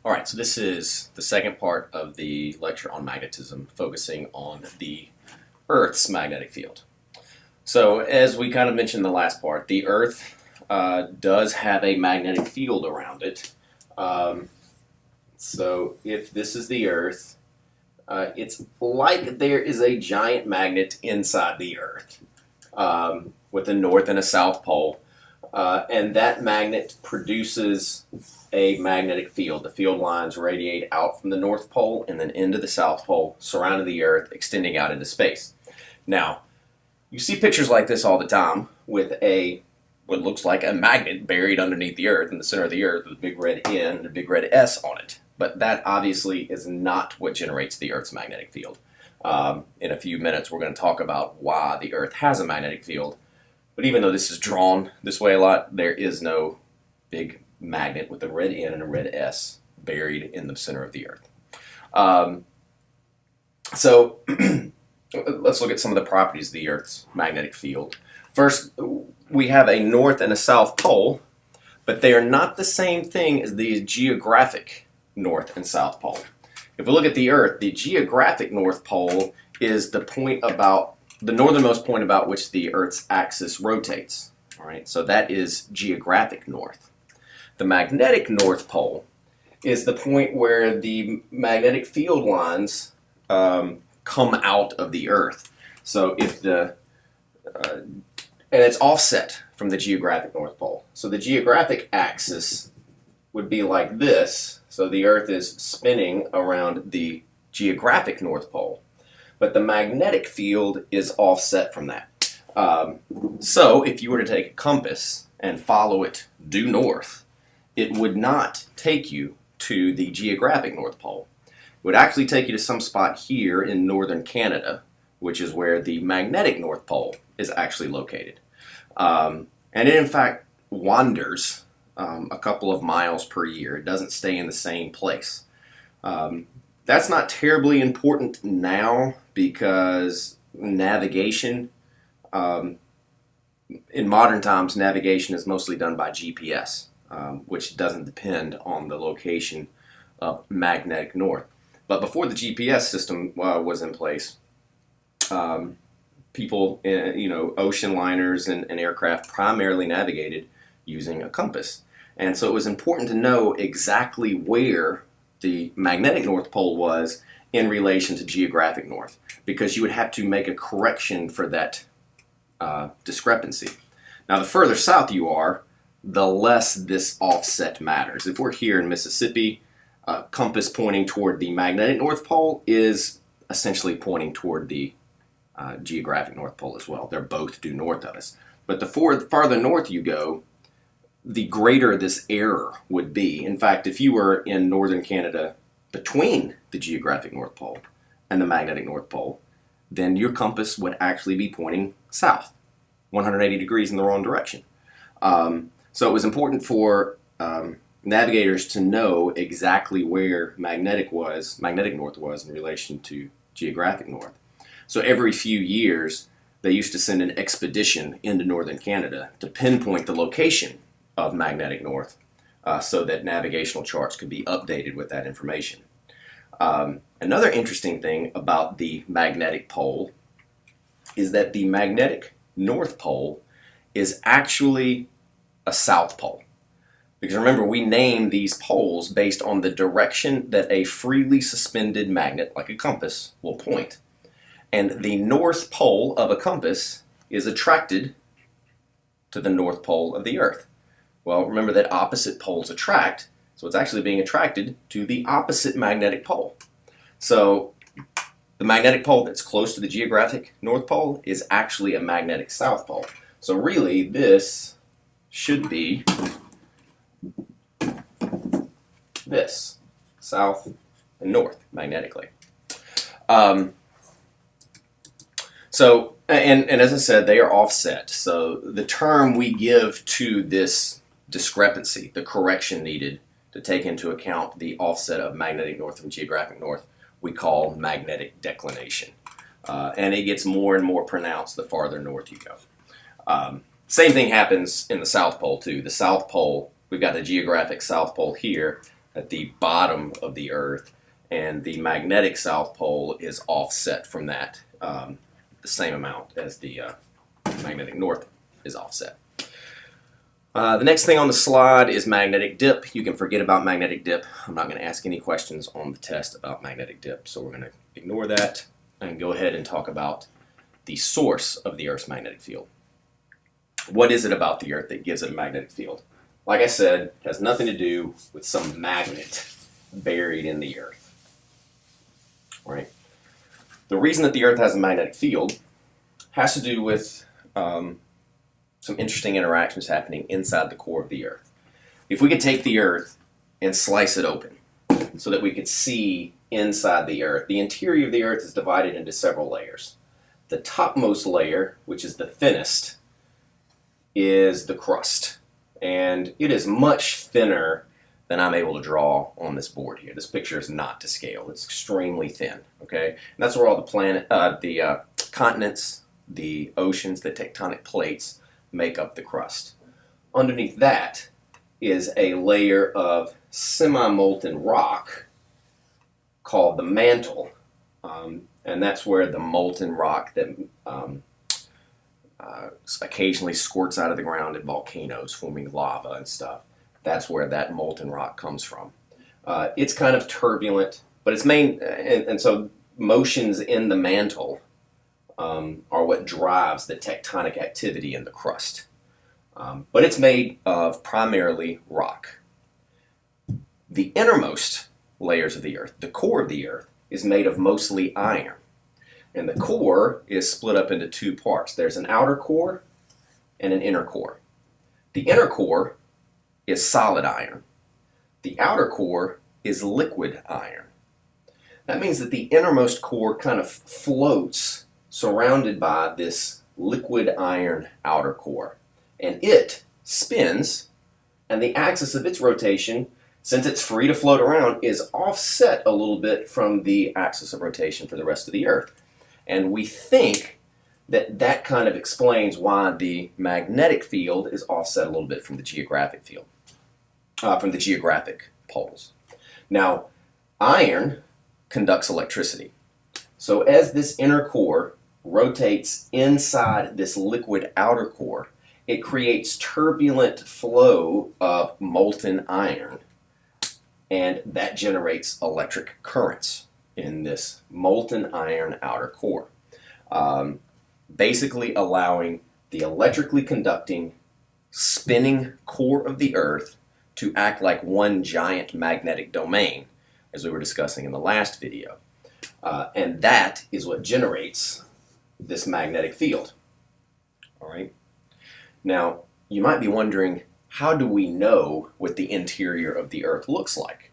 All right, so this is the second part of the lecture on magnetism, focusing on the Earth's magnetic field. So, as we kind of mentioned in the last part, the Earth does have a magnetic field around it. So, if this is the Earth, it's like there is a giant magnet inside the Earth with a north and a south pole. And that magnet produces a magnetic field. The field lines radiate out from the North Pole and then into the South Pole, surrounding the Earth, extending out into space. Now, you see pictures like this all the time with what looks like a magnet buried underneath the Earth, in the center of the Earth, with a big red N and a big red S on it. But that obviously is not what generates the Earth's magnetic field. In a few minutes, we're going to talk about why the Earth has a magnetic field. But even though this is drawn this way a lot, there is no big magnet with a red N and a red S buried in the center of the Earth. So let's look at some of the properties of the Earth's magnetic field. First, we have a north and a south pole, but they are not the same thing as the geographic north and south pole. If we look at the Earth, the geographic north pole is the northernmost point about which the Earth's axis rotates. All right, so that is geographic north. The magnetic north pole is the point where the magnetic field lines come out of the Earth. So and it's offset from the geographic north pole. So the geographic axis would be like this. So the Earth is spinning around the geographic north pole. But the magnetic field is offset from that. So if you were to take a compass and follow it due north, it would not take you to the geographic North Pole. It would actually take you to some spot here in northern Canada, which is where the magnetic North Pole is actually located. And it in fact wanders a couple of miles per year. It doesn't stay in the same place. That's not terribly important now because navigation, in modern times, navigation is mostly done by GPS, which doesn't depend on the location of magnetic north. But before the GPS system was in place, people, ocean liners and aircraft primarily navigated using a compass. And so it was important to know exactly where the magnetic North Pole was in relation to geographic north, because you would have to make a correction for that discrepancy. Now, the further south you are, the less this offset matters. If we're here in Mississippi, compass pointing toward the magnetic North Pole is essentially pointing toward the geographic North Pole as well. They're both due north of us. But the farther north you go, the greater this error would be. In fact, if you were in northern Canada between the geographic North Pole and the magnetic North Pole, then your compass would actually be pointing south, 180 degrees in the wrong direction. So it was important for navigators to know exactly where magnetic north was in relation to geographic north. So every few years, they used to send an expedition into northern Canada to pinpoint the location of magnetic north so that navigational charts could be updated with that information. Another interesting thing about the magnetic pole is that the magnetic North Pole is actually a south pole. Because remember, we name these poles based on the direction that a freely suspended magnet, like a compass, will point. And the North Pole of a compass is attracted to the North Pole of the Earth. Well, remember that opposite poles attract, so it's actually being attracted to the opposite magnetic pole. So the magnetic pole that's close to the geographic North Pole is actually a magnetic South Pole. So really, this should be this, south and north, magnetically. And as I said, they are offset. So the term we give to this discrepancy, the correction needed to take into account the offset of magnetic north and geographic north, we call magnetic declination. And it gets more and more pronounced the farther north you go. Same thing happens in the South Pole too. The South Pole, we've got the geographic South Pole here. at the bottom of the Earth, and the magnetic South Pole is offset from that the same amount as the magnetic North is offset. The next thing on the slide is magnetic dip. You can forget about magnetic dip. I'm not going to ask any questions on the test about magnetic dip, so we're going to ignore that and go ahead and talk about the source of the Earth's magnetic field. What is it about the Earth that gives it a magnetic field? Like I said, it has nothing to do with some magnet buried in the Earth. All right. The reason that the Earth has a magnetic field has to do with some interesting interactions happening inside the core of the Earth. If we could take the Earth and slice it open so that we could see inside the Earth, the interior of the Earth is divided into several layers. The topmost layer, which is the thinnest, is the crust. And it is much thinner than I'm able to draw on this board here. This picture is not to scale. It's extremely thin, okay? And that's where all the continents, the oceans, the tectonic plates make up the crust. Underneath that is a layer of semi-molten rock called the mantle, and that's where the molten rock that occasionally squirts out of the ground in volcanoes forming lava and stuff. That's where that molten rock comes from. It's kind of turbulent, but it's and so motions in the mantle are what drives the tectonic activity in the crust. But it's made of primarily rock. The innermost layers of the Earth, the core of the Earth, is made of mostly iron. And the core is split up into two parts. There's an outer core and an inner core. The inner core is solid iron. The outer core is liquid iron. That means that the innermost core kind of floats surrounded by this liquid iron outer core. And it spins, and the axis of its rotation, since it's free to float around, is offset a little bit from the axis of rotation for the rest of the Earth. And we think that that kind of explains why the magnetic field is offset a little bit from the geographic field, from the geographic poles. Now, iron conducts electricity. So as this inner core rotates inside this liquid outer core, it creates turbulent flow of molten iron, and that generates electric currents in this molten iron outer core, basically allowing the electrically conducting, spinning core of the Earth to act like one giant magnetic domain, as we were discussing in the last video. And that is what generates this magnetic field. All right. Now, you might be wondering, how do we know what the interior of the Earth looks like?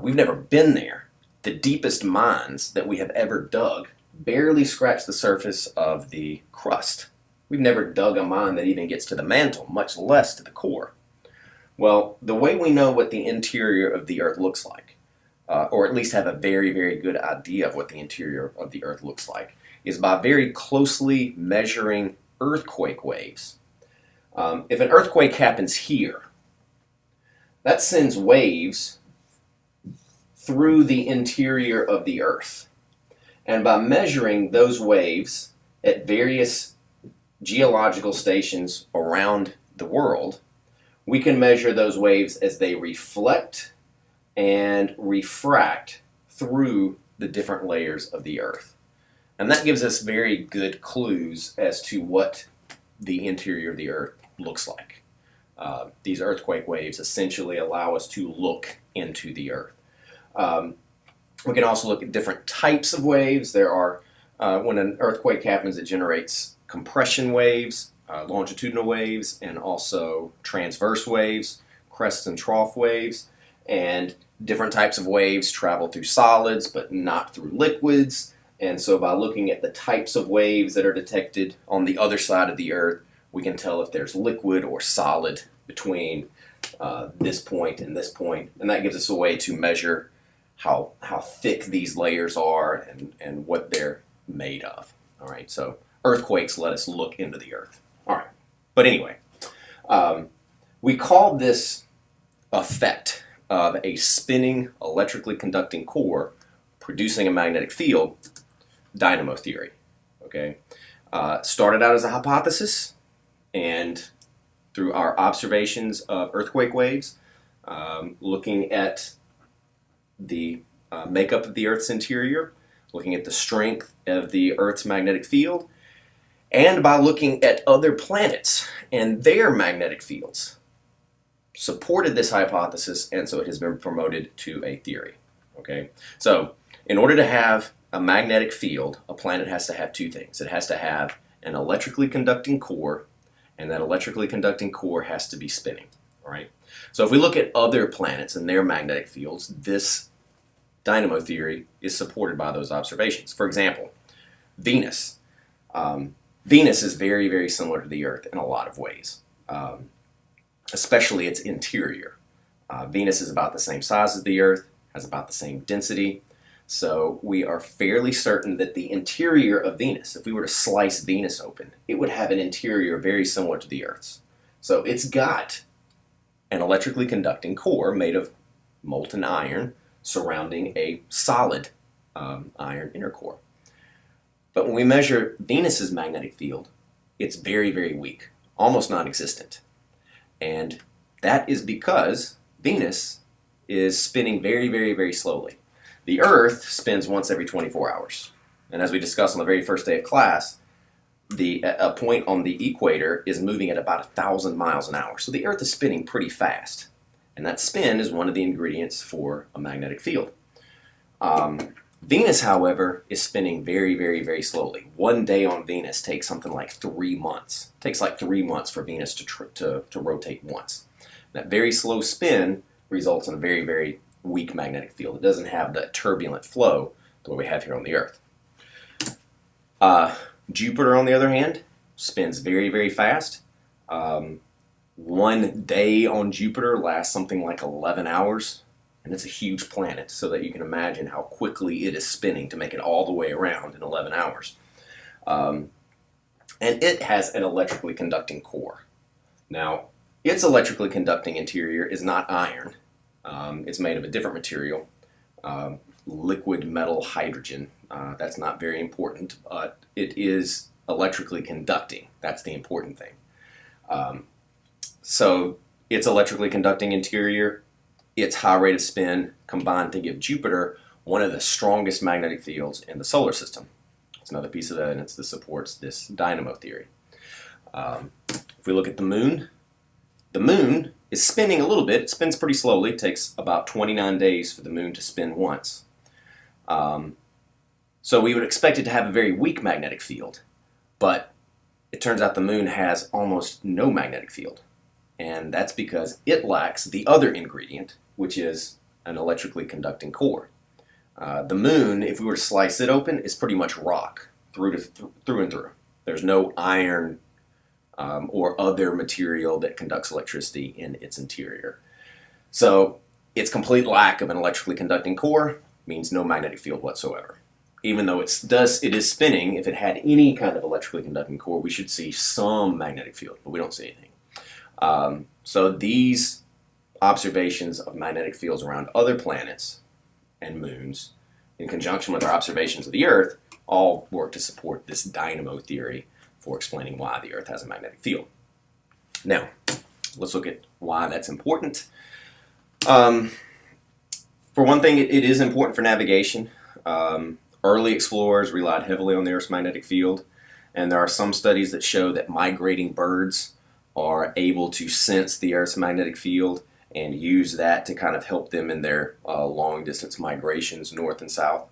We've never been there. The deepest mines that we have ever dug barely scratch the surface of the crust. We've never dug a mine that even gets to the mantle, much less to the core. Well, the way we know what the interior of the Earth looks like, or at least have a very, very good idea of what the interior of the Earth looks like, is by very closely measuring earthquake waves. If an earthquake happens here, that sends waves through the interior of the Earth. And by measuring those waves at various geological stations around the world, we can measure those waves as they reflect and refract through the different layers of the Earth. And that gives us very good clues as to what the interior of the Earth looks like. These earthquake waves essentially allow us to look into the Earth. We can also look at different types of waves. There are, when an earthquake happens, it generates compression waves, longitudinal waves, and also transverse waves, crest and trough waves. And different types of waves travel through solids, but not through liquids. And so by looking at the types of waves that are detected on the other side of the Earth, we can tell if there's liquid or solid between this point and this point. And that gives us a way to measure how thick these layers are and what they're made of. All right, so earthquakes let us look into the Earth. All right, but anyway, we call this effect of a spinning electrically conducting core producing a magnetic field, dynamo theory. Okay, started out as a hypothesis, and through our observations of earthquake waves, looking at the makeup of the Earth's interior, looking at the strength of the Earth's magnetic field, and by looking at other planets and their magnetic fields, supported this hypothesis, and so it has been promoted to a theory. Okay, so in order to have a magnetic field, a planet has to have two things. It has to have an electrically conducting core, and that electrically conducting core has to be spinning. All right. So if we look at other planets and their magnetic fields, this dynamo theory is supported by those observations. For example, Venus. Venus is very, very similar to the Earth in a lot of ways, especially its interior. Venus is about the same size as the Earth, has about the same density. So we are fairly certain that the interior of Venus, if we were to slice Venus open, it would have an interior very similar to the Earth's. So it's got an electrically conducting core made of molten iron surrounding a solid iron inner core. But when we measure Venus's magnetic field, it's very, very weak, almost non-existent. And that is because Venus is spinning very, very, very slowly. The Earth spins once every 24 hours. And as we discussed on the very first day of class, a point on the equator is moving at about 1,000 miles an hour. So the Earth is spinning pretty fast. And that spin is one of the ingredients for a magnetic field. Venus, however, is spinning very, very, very slowly. One day on Venus takes something like 3 months. It takes like 3 months for Venus to rotate once. That very slow spin results in a very, very weak magnetic field. It doesn't have that turbulent flow that we have here on the Earth. Jupiter, on the other hand, spins very, very fast. One day on Jupiter lasts something like 11 hours. And it's a huge planet, so that you can imagine how quickly it is spinning to make it all the way around in 11 hours. And it has an electrically conducting core. Now, its electrically conducting interior is not iron. It's made of a different material, liquid metal hydrogen. That's not very important, but it is electrically conducting. That's the important thing. So its electrically conducting interior, its high rate of spin combined to give Jupiter one of the strongest magnetic fields in the solar system. It's another piece of evidence that supports this dynamo theory. If we look at the moon is spinning a little bit. It spins pretty slowly. It takes about 29 days for the moon to spin once. So we would expect it to have a very weak magnetic field, but it turns out the moon has almost no magnetic field. And that's because it lacks the other ingredient, which is an electrically conducting core. The moon, if we were to slice it open, is pretty much rock through and through. There's no iron or other material that conducts electricity in its interior. So its complete lack of an electrically conducting core means no magnetic field whatsoever. Even though it is spinning, if it had any kind of electrically conducting core, we should see some magnetic field, but we don't see anything. So these observations of magnetic fields around other planets and moons, in conjunction with our observations of the Earth, all work to support this dynamo theory for explaining why the Earth has a magnetic field. Now, let's look at why that's important. For one thing, it is important for navigation. Early explorers relied heavily on the Earth's magnetic field, and there are some studies that show that migrating birds are able to sense the Earth's magnetic field and use that to kind of help them in their long-distance migrations north and south.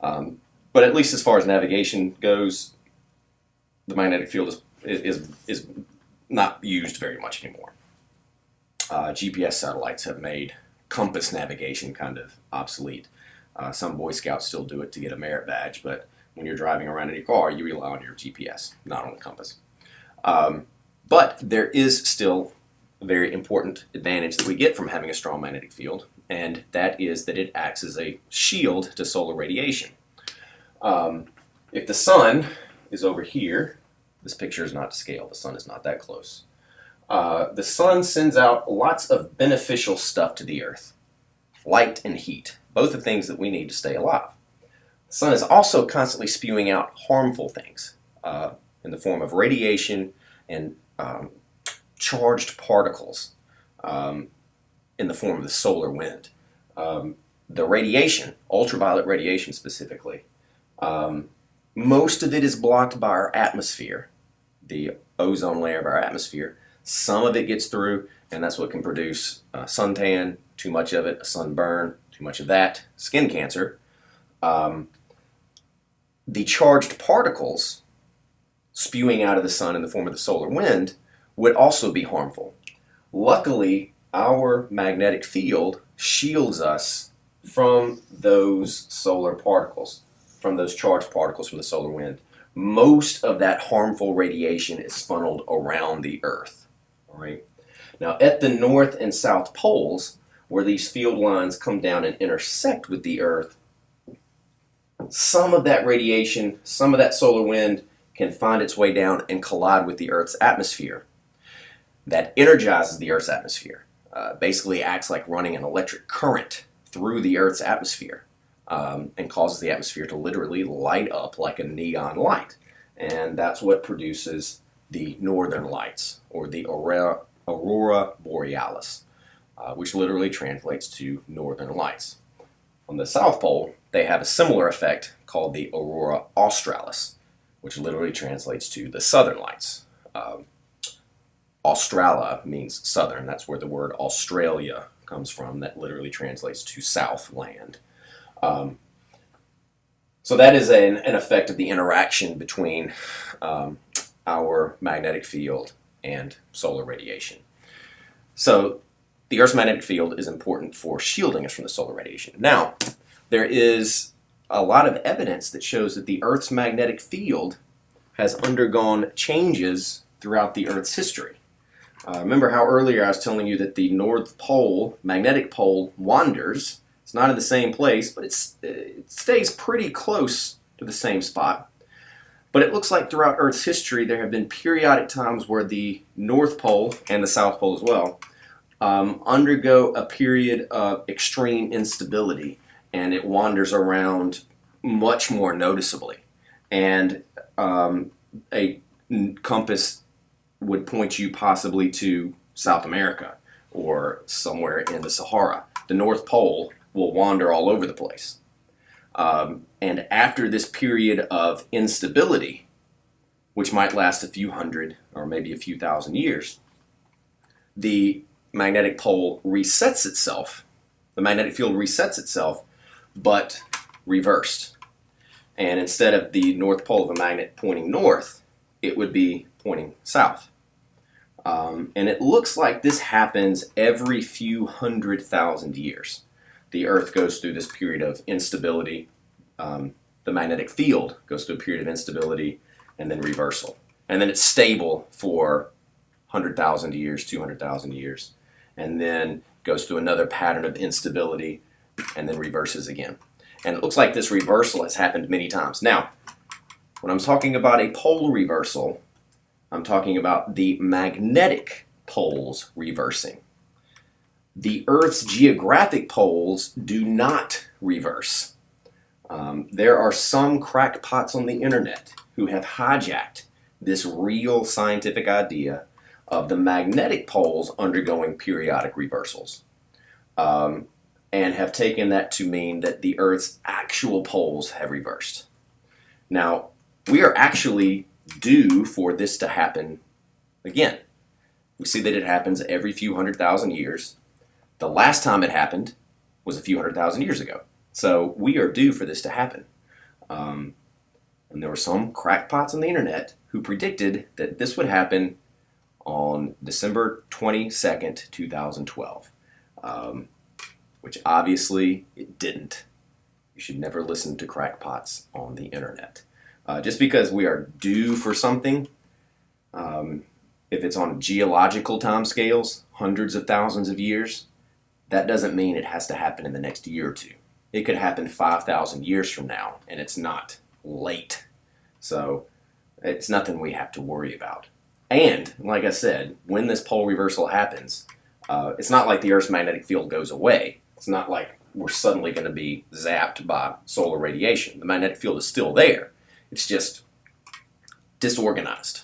But at least as far as navigation goes, the magnetic field is not used very much anymore. GPS satellites have made compass navigation kind of obsolete. Some Boy Scouts still do it to get a merit badge, but when you're driving around in your car, you rely on your GPS, not on the compass. But there is still a very important advantage that we get from having a strong magnetic field, and that is that it acts as a shield to solar radiation. If the sun is over here, this picture is not to scale, the sun is not that close. The sun sends out lots of beneficial stuff to the earth, light and heat, both the things that we need to stay alive. The sun is also constantly spewing out harmful things in the form of radiation and charged particles in the form of the solar wind. The radiation, ultraviolet radiation specifically, most of it is blocked by our atmosphere, the ozone layer of our atmosphere. Some of it gets through, and that's what can produce suntan, too much of it, a sunburn, too much of that, skin cancer. The charged particles spewing out of the sun in the form of the solar wind would also be harmful. Luckily, our magnetic field shields us from those solar particles, from those charged particles from the solar wind. Most of that harmful radiation is funneled around the Earth. All right. Now, at the north and south poles, where these field lines come down and intersect with the Earth, some of that radiation, some of that solar wind can find its way down and collide with the Earth's atmosphere. That energizes the Earth's atmosphere. Basically acts like running an electric current through the Earth's atmosphere and causes the atmosphere to literally light up like a neon light. And that's what produces the northern lights, or the aurora borealis, which literally translates to northern lights. On the South Pole, they have a similar effect called the aurora australis, which literally translates to the southern lights. Australa means southern. That's where the word Australia comes from. That literally translates to south land. So that is an effect of the interaction between our magnetic field and solar radiation. So the Earth's magnetic field is important for shielding us from the solar radiation. Now, there is a lot of evidence that shows that the Earth's magnetic field has undergone changes throughout the Earth's history. Remember how earlier I was telling you that the North Pole, magnetic pole, wanders. It's not in the same place, but it stays pretty close to the same spot. But it looks like throughout Earth's history there have been periodic times where the North Pole, and the South Pole as well, undergo a period of extreme instability, and it wanders around much more noticeably. And a compass would point you possibly to South America or somewhere in the Sahara. The North Pole will wander all over the place. And after this period of instability, which might last a few hundred or maybe a few thousand years, the magnetic pole resets itself. The magnetic field resets itself, but reversed. And instead of the North Pole of a magnet pointing north, it would be pointing south. And it looks like this happens every few 100,000 years. The Earth goes through this period of instability. The magnetic field goes through a period of instability and then reversal. And then it's stable for 100,000 years, 200,000 years, and then goes through another pattern of instability and then reverses again. And it looks like this reversal has happened many times. Now, when I'm talking about a pole reversal, I'm talking about the magnetic poles reversing. The Earth's geographic poles do not reverse. There are some crackpots on the internet who have hijacked this real scientific idea of the magnetic poles undergoing periodic reversals, and have taken that to mean that the Earth's actual poles have reversed. Now, we are actually due for this to happen again. We see that it happens every few 100,000 years. The last time it happened was a few 100,000 years ago. So we are due for this to happen. And there were some crackpots on the internet who predicted that this would happen on December 22nd, 2012. Which obviously it didn't. You should never listen to crackpots on the internet. Just because we are due for something, if it's on geological timescales, hundreds of thousands of years, that doesn't mean it has to happen in the next year or two. It could happen 5,000 years from now, and it's not late. So it's nothing we have to worry about. And, like I said, when this pole reversal happens, it's not like the Earth's magnetic field goes away. It's not like we're suddenly going to be zapped by solar radiation. The magnetic field is still there. It's just disorganized.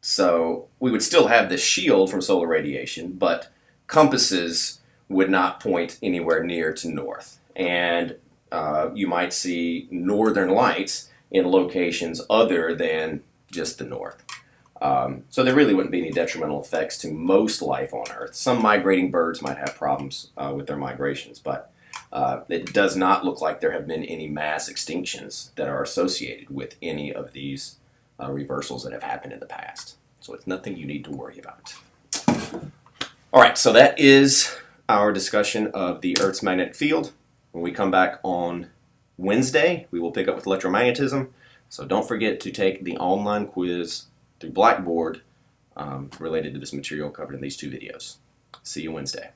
So we would still have this shield from solar radiation, but compasses would not point anywhere near to north. And you might see northern lights in locations other than just the north. So there really wouldn't be any detrimental effects to most life on Earth. Some migrating birds might have problems with their migrations, but it does not look like there have been any mass extinctions that are associated with any of these reversals that have happened in the past. So it's nothing you need to worry about. All right, so that is our discussion of the Earth's magnetic field. When we come back on Wednesday, we will pick up with electromagnetism. So don't forget to take the online quiz through Blackboard related to this material covered in these two videos. See you Wednesday.